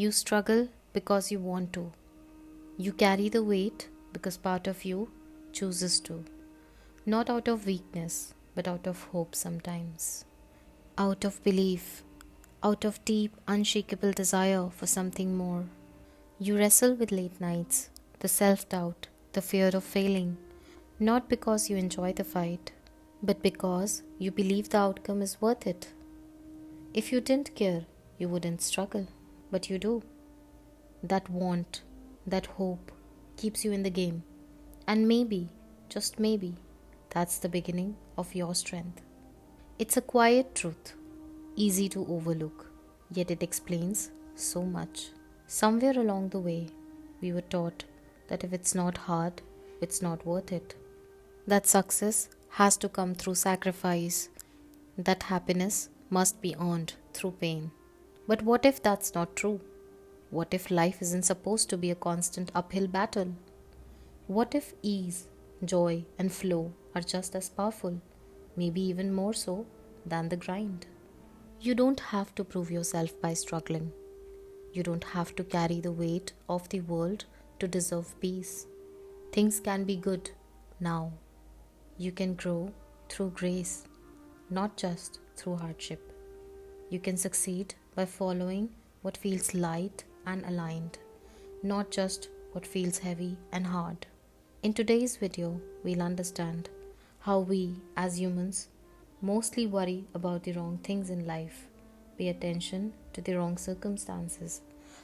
You struggle because you want to. You carry the weight because part of you chooses to. Not out of weakness, but out of hope sometimes. Out of belief, out of deep, unshakable desire for something more. You wrestle with late nights, the self-doubt, the fear of failing, not because you enjoy the fight, but because you believe the outcome is worth it. If you didn't care, you wouldn't struggle, but you do. That want, that hope keeps you in the game. And maybe, just maybe, that's the beginning of your strength. It's a quiet truth, easy to overlook, yet it explains so much. Somewhere along the way, we were taught that if it's not hard, it's not worth it. That success has to come through sacrifice, that happiness must be earned through pain. But what if that's not true? What if life isn't supposed to be a constant uphill battle? What if ease, joy, and flow are just as powerful, maybe even more so, than the grind? You don't have to prove yourself by struggling. You don't have to carry the weight of the world to deserve peace. Things can be good now. You can grow through grace, not just through hardship. You can succeed by following what feels light and aligned, not just what feels heavy and hard. In today's video, we'll understand how we, as humans, mostly worry about the wrong things in life, pay attention to the wrong circumstances,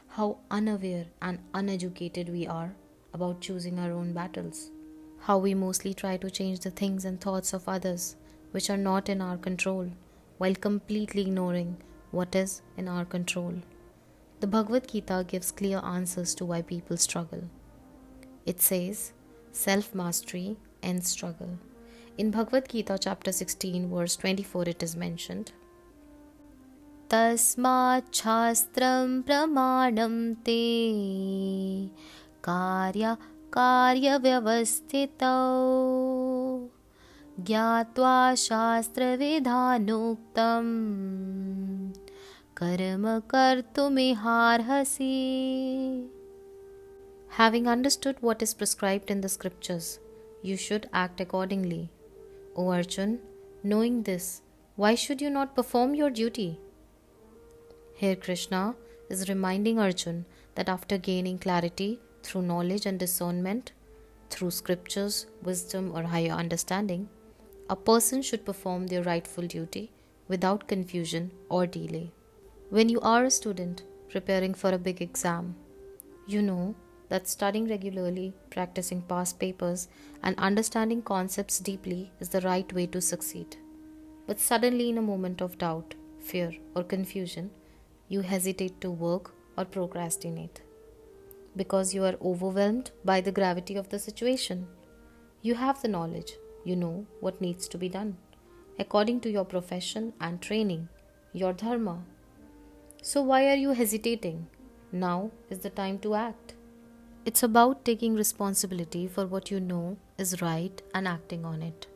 how unaware and uneducated we are about choosing our own battles, how we mostly try to change the things and thoughts of others which are not in our control, while completely ignoring what is in our control. The Bhagavad Geeta gives clear answers to why people struggle. It says, self-mastery ends struggle. In Bhagavad Geeta chapter 16 verse 24 it is mentioned, Tasmat shastram pramanam te karya vyavastitau gyatva shastra vidhanuktam karma kartumiharhasi. Having understood what is prescribed in the scriptures, you should act accordingly. O Arjun, knowing this, why should you not perform your duty? Here Krishna is reminding Arjun that after gaining clarity through knowledge and discernment, through scriptures, wisdom or higher understanding, a person should perform their rightful duty without confusion or delay. When you are a student preparing for a big exam, you know that studying regularly, practicing past papers, and understanding concepts deeply is the right way to succeed. But suddenly, in a moment of doubt, fear, or confusion, you hesitate to work or procrastinate because you are overwhelmed by the gravity of the situation. You have the knowledge, you know what needs to be done according to your profession and training, your dharma. So, why are you hesitating? Now is the time to act. It's about taking responsibility for what you know is right and acting on it,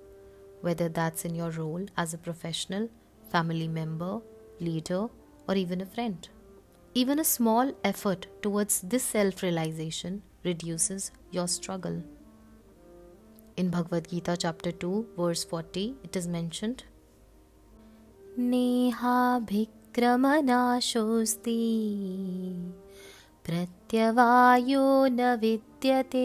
whether that's in your role as a professional, family member, leader, or even a friend. Even a small effort towards this self-realization reduces your struggle. In Bhagavad Geeta chapter 2 verse 40 it is mentioned, Neha bhikramanasosti pratyavayo na vidyate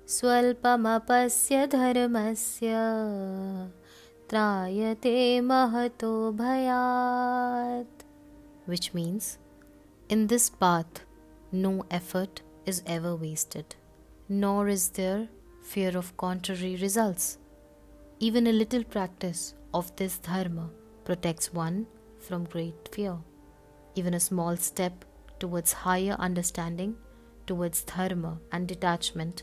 swalpamapasya dharmasya trayate mahato bhayat. Which means, in this path, no effort is ever wasted, nor is there fear of contrary results. Even a little practice of this dharma protects one from great fear. Even a small step towards higher understanding, towards dharma and detachment,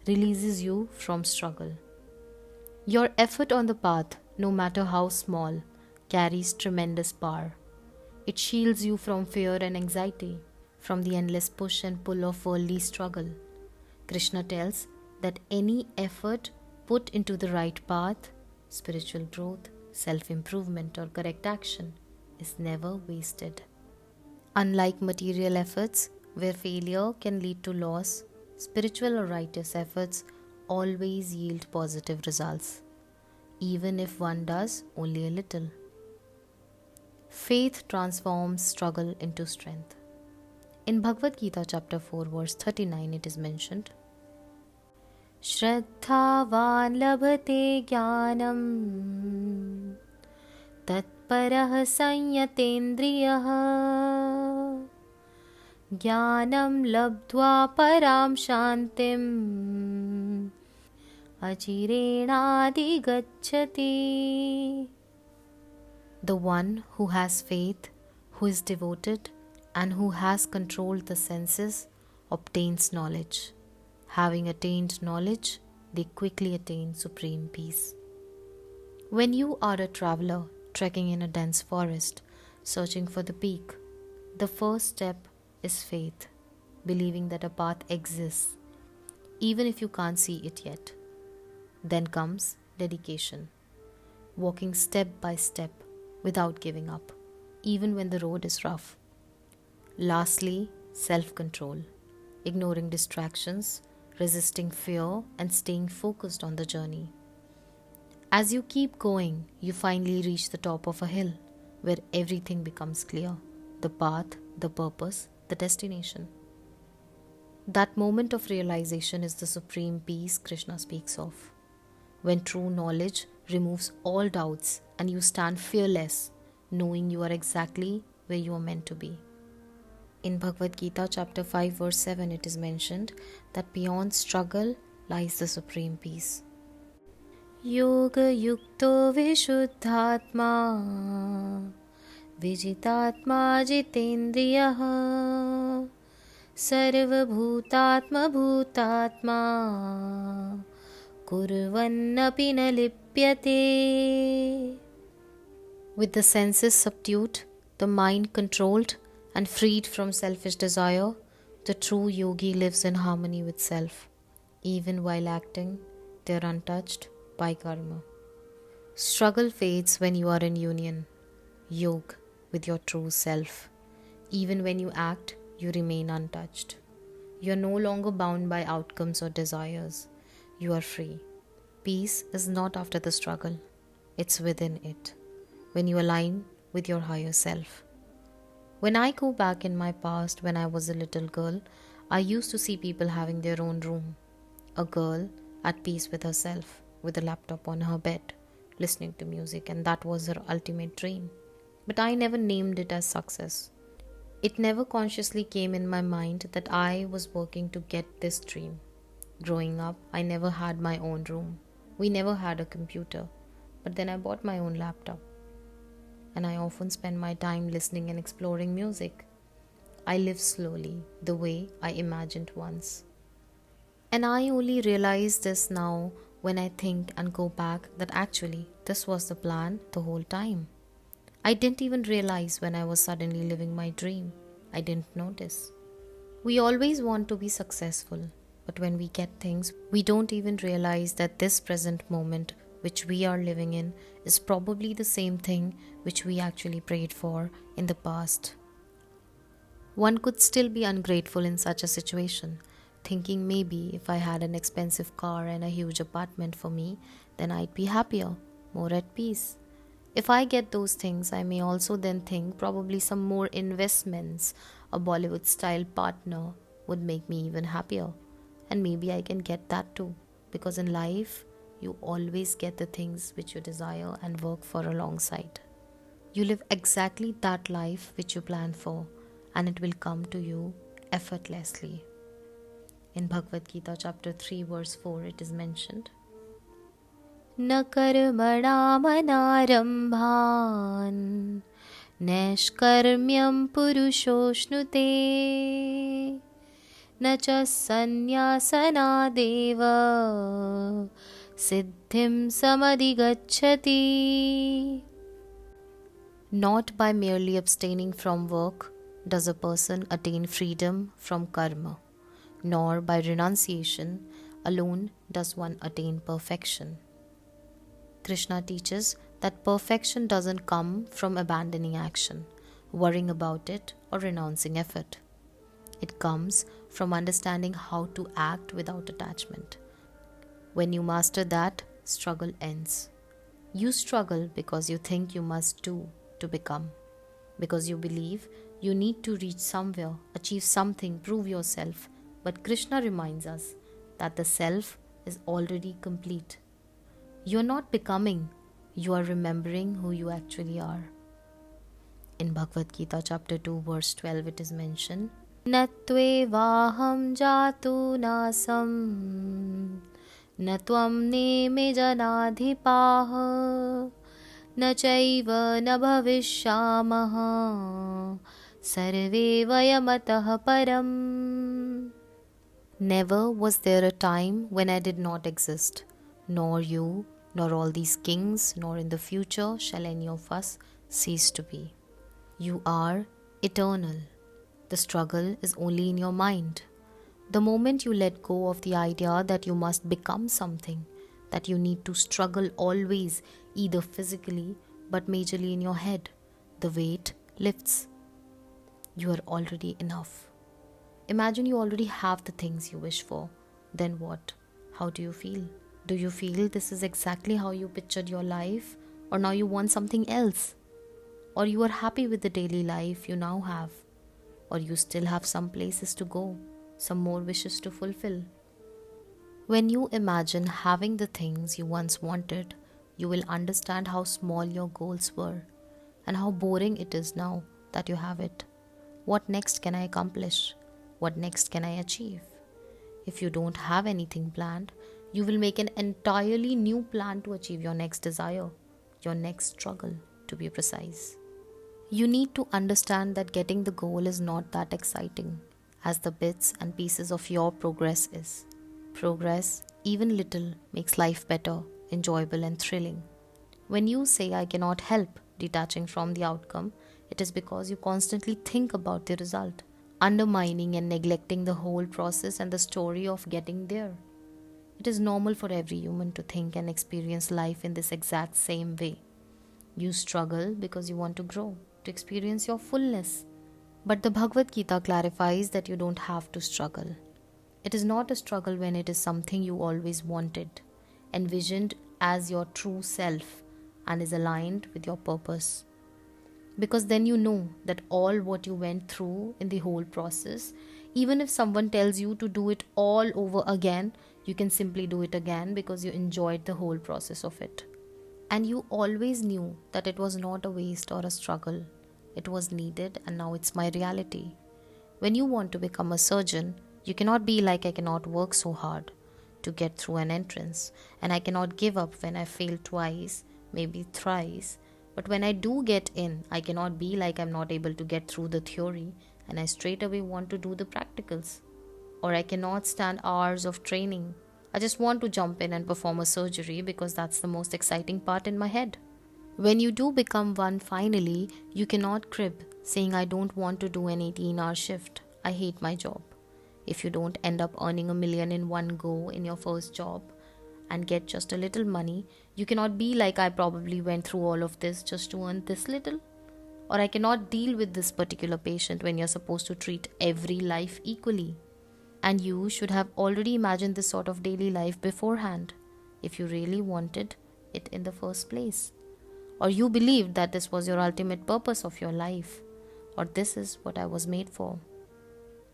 releases you from struggle. Your effort on the path, no matter how small, carries tremendous power. It shields you from fear and anxiety, from the endless push and pull of worldly struggle. Krishna tells that any effort put into the right path, spiritual growth, self-improvement or correct action, is never wasted. Unlike material efforts, where failure can lead to loss, spiritual or righteous efforts always yield positive results, even if one does only a little. Faith transforms struggle into strength. In Bhagavad Geeta chapter 4 verse 39 it is mentioned, Shraddhavan labhate jnanam tatparah sanyatendriyah jnanam labdhva param shantim achirena gacchati. The one who has faith, who is devoted, and who has controlled the senses obtains knowledge. Having attained knowledge, they quickly attain supreme peace. When you are a traveler trekking in a dense forest, searching for the peak, the first step is faith, believing that a path exists, even if you can't see it yet. Then comes dedication, walking step by step without giving up, even when the road is rough. Lastly, self-control, ignoring distractions, resisting fear, and staying focused on the journey. As you keep going, you finally reach the top of a hill where everything becomes clear: the path, the purpose, the destination. That moment of realization is the supreme peace Krishna speaks of, when true knowledge removes all doubts and you stand fearless, knowing you are exactly where you are meant to be. In Bhagavad Geeta chapter 5 verse 7 it is mentioned that beyond struggle lies the supreme peace. Yoga yukto vishuddhatma vijitatma jitendriyah sarvabhutatma bhutatma kurvannapi na lipyate. With the senses subdued, the mind controlled, and freed from selfish desire, the true yogi lives in harmony with self. Even while acting, they are untouched by karma. Struggle fades when you are in union, yoga, with your true self. Even when you act, you remain untouched. You are no longer bound by outcomes or desires. You are free. Peace is not after the struggle, it's within it, when you align with your higher self. When I go back in my past, when I was a little girl, I used to see people having their own room. A girl at peace with herself, with a laptop on her bed, listening to music, and that was her ultimate dream. But I never named it as success. It never consciously came in my mind that I was working to get this dream. Growing up, I never had my own room. We never had a computer. But then I bought my own laptop. And I often spend my time listening and exploring music. I live slowly, the way I imagined once. And I only realize this now when I think and go back that actually this was the plan the whole time. I didn't even realize when I was suddenly living my dream. I didn't notice. We always want to be successful, but when we get things, we don't even realize that this present moment which we are living in is probably the same thing which we actually prayed for in the past. One could still be ungrateful in such a situation, thinking maybe if I had an expensive car and a huge apartment for me, then I'd be happier, more at peace. If I get those things, I may also then think probably some more investments, a Bollywood style partner would make me even happier. And maybe I can get that too, because in life, you always get the things which you desire and work for alongside. You live exactly that life which you plan for, and it will come to you effortlessly. In Bhagavad Geeta chapter 3 verse 4 it is mentioned, Na karmana manarambhan nashkarmyam purushoshnute na cha sannyasana deva siddhim samadhigacchati. Not by merely abstaining from work does a person attain freedom from karma, nor by renunciation alone does one attain perfection. Krishna teaches that perfection doesn't come from abandoning action. worrying about it, or renouncing effort. It comes from understanding how to act without attachment. When you master that, struggle ends. You struggle because you think you must do to become, because you believe you need to reach somewhere, achieve something, prove yourself. But Krishna reminds us that the self is already complete. You are not becoming, you are remembering who you actually are. In Bhagavad Geeta chapter 2 verse 12 it is mentioned, Natvevaham jatu nasam न त्वं नेमे जनाधिपाः न चैव न भविष्यामः सर्वे वयमतः परम्. Never was there a time when I did not exist, nor you, nor all these kings, nor in the future shall any of us cease to be. You are eternal. The struggle is only in your mind. The moment you let go of the idea that you must become something, that you need to struggle always, either physically but majorly in your head, the weight lifts. You are already enough. Imagine you already have the things you wish for. Then what? How do you feel? Do you feel this is exactly how you pictured your life, or now you want something else? Or you are happy with the daily life you now have? Or you still have some places to go, some more wishes to fulfill? When you imagine having the things you once wanted, you will understand how small your goals were and how boring it is now that you have it. What next can I accomplish? What next can I achieve? If you don't have anything planned, you will make an entirely new plan to achieve your next desire, your next struggle, to be precise. You need to understand that getting the goal is not that exciting as the bits and pieces of your progress is. Progress, even little, makes life better, enjoyable and thrilling. When you say, I cannot help detaching from the outcome, it is because you constantly think about the result, undermining and neglecting the whole process and the story of getting there. It is normal for every human to think and experience life in this exact same way. You struggle because you want to grow, to experience your fullness. But the Bhagavad Geeta clarifies that you don't have to struggle. It is not a struggle when it is something you always wanted, envisioned as your true self, and is aligned with your purpose. Because then you know that all what you went through in the whole process, even if someone tells you to do it all over again, you can simply do it again because you enjoyed the whole process of it. And you always knew that it was not a waste or a struggle. It was needed, and now it's my reality. When you want to become a surgeon, you cannot be like, I cannot work so hard to get through an entrance, and I cannot give up when I fail twice, maybe thrice. But when I do get in, I cannot be like I'm not able to get through the theory and I straight away want to do the practicals. Or I cannot stand hours of training. I just want to jump in and perform a surgery because that's the most exciting part in my head. When you do become one finally, you cannot crib, saying I don't want to do an 18-hour shift. I hate my job. If you don't end up earning $1 million in one go in your first job and get just a little money, you cannot be like, I probably went through all of this just to earn this little. Or I cannot deal with this particular patient when you're supposed to treat every life equally. And you should have already imagined this sort of daily life beforehand, if you really wanted it in the first place. Or you believed that this was your ultimate purpose of your life, or this is what I was made for.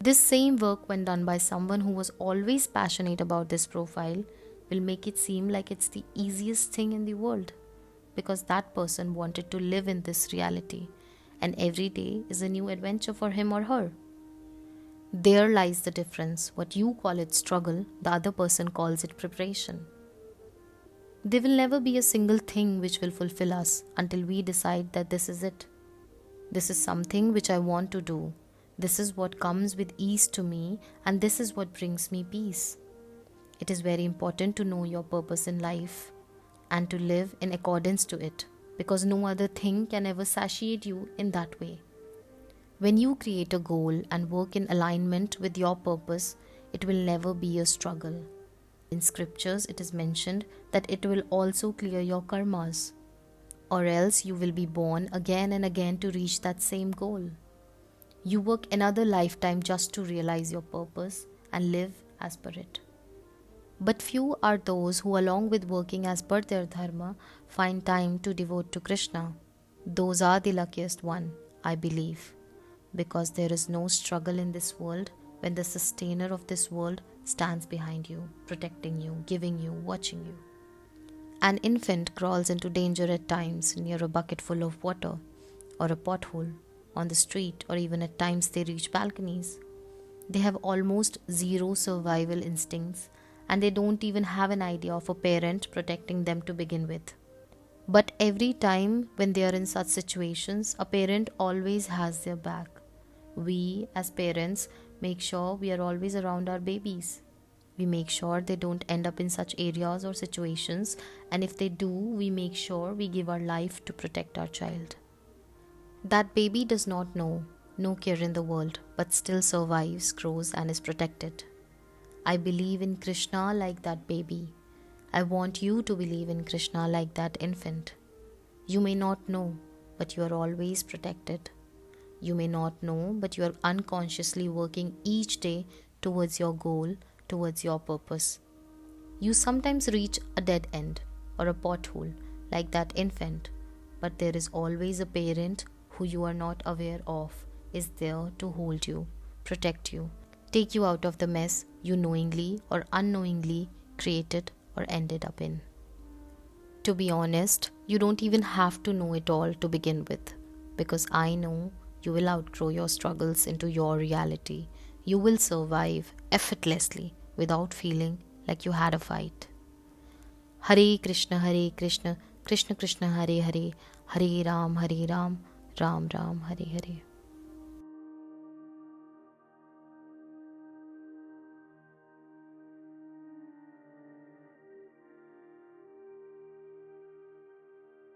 This same work, when done by someone who was always passionate about this profile, will make it seem like it's the easiest thing in the world, because that person wanted to live in this reality, and every day is a new adventure for him or her. There lies the difference. What you call it struggle, the other person calls it preparation. There will never be a single thing which will fulfill us until we decide that this is it. This is something which I want to do. This is what comes with ease to me, and this is what brings me peace. It is very important to know your purpose in life and to live in accordance to it, because no other thing can ever satiate you in that way. When you create a goal and work in alignment with your purpose, it will never be a struggle. In scriptures, it is mentioned that it will also clear your karmas. or else you will be born again and again to reach that same goal. You work another lifetime just to realize your purpose and live as per it. But few are those who, along with working as per their dharma, find time to devote to Krishna. Those are the luckiest one, I believe, because there is no struggle in this world when the sustainer of this world stands behind you, protecting you, giving you, watching you. An infant crawls into danger at times near a bucket full of water, or a pothole on the street, or even at times they reach balconies. They have almost zero survival instincts, and they don't even have an idea of a parent protecting them to begin with. But every time when they are in such situations, a parent always has their back. We, as parents, make sure we are always around our babies. We make sure they don't end up in such areas or situations, and if they do, we make sure we give our life to protect our child. That baby does not know, no care in the world, but still survives, grows, and is protected. I believe in Krishna like that baby. I want you to believe in Krishna like that infant. You may not know, but you are always protected. You may not know, but you are unconsciously working each day towards your goal, towards your purpose. You sometimes reach a dead end or a pothole like that infant, but there is always a parent who you are not aware of is there to hold you, protect you, take you out of the mess you knowingly or unknowingly created or ended up in. To be honest, you don't even have to know it all to begin with, because I know you will outgrow your struggles into your reality. You will survive effortlessly without feeling like you had a fight. Hare Krishna, Krishna Krishna, Hare Hare, Hare Ram, Ram Ram, Hare Hare.